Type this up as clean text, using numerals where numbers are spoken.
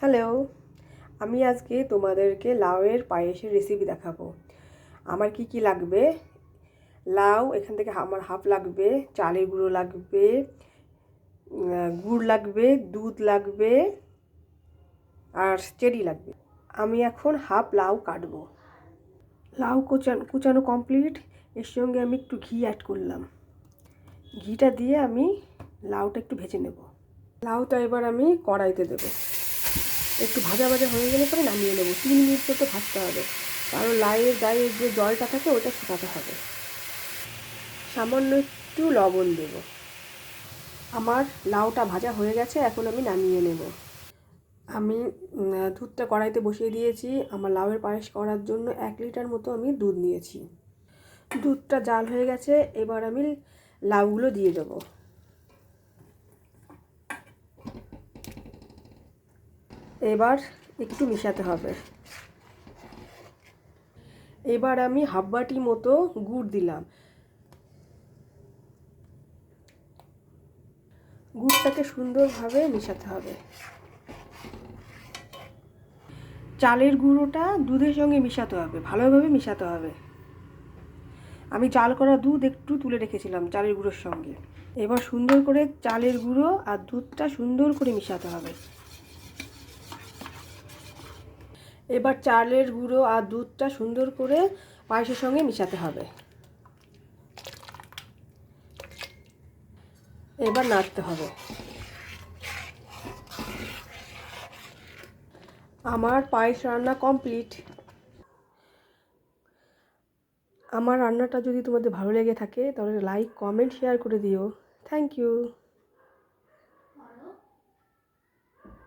Hello, আমি আজকে তোমাদেরকে লাউয়ের পায়েসের রেসিপি দেখাবো। আমার কি কি লাগবে? লাউ এখান থেকে আমার হাফ লাগবে, চালের গুঁড়ো লাগবে, গুড় লাগবে, দুধ লাগবে আর চেরি লাগবে। আমি এখন হাফ লাউ কাটবো। লাউ কুচানো কমপ্লিট। এর সঙ্গে আমি একটু ঘি অ্যাড করলাম। ঘিটা দিয়ে আমি লাউটা একটু ভেজে নেব। লাউটা এবার আমি কড়াইতে দেবো। একটু ভাজা ভাজা হয়ে গেলে পরে নামিয়ে নেবো। 3 মিনিট মতো ভাজতে হবে, কারণ লাউয়ের গায়ে যে জলটা থাকে ওটা শুকাতে হবে। সামান্য একটু লবণ দেব। আমার লাউটা ভাজা হয়ে গেছে, এখন আমি নামিয়ে নেব। আমি দুধটা কড়াইতে বসিয়ে দিয়েছি। আমার লাউয়ের পায়েস করার জন্য 1 লিটার মতো আমি দুধ নিয়েছি। দুধটা জাল হয়ে গেছে, এবার আমি লাউগুলো দিয়ে দেবো। এবার একটু মিশাতে হবে। এবার আমি হাফ বাটি মতো গুড় দিলাম। গুড়টাকে সুন্দরভাবে মেশাতে হবে। চালের গুঁড়োটা দুধের সঙ্গে মেশাতে হবে, ভালোভাবে মেশাতে হবে। আমি চাল করা দুধ একটু তুলে রেখেছিলাম চালের গুঁড়োর সঙ্গে। এবার সুন্দর করে চালের গুঁড়ো আর দুধটা সুন্দর করে মেশাতে হবে। এবার চালের গুঁড়ো আর দুধটা সুন্দর করে পায়েসের সঙ্গে মেশাতে হবে। এবার নাড়তে হবে। আমার পায়েস রান্না কমপ্লিট। আমার রান্নাটা যদি তোমাদের ভালো লেগে থাকে তাহলে লাইক, কমেন্ট, শেয়ার করে দিও। Thank you.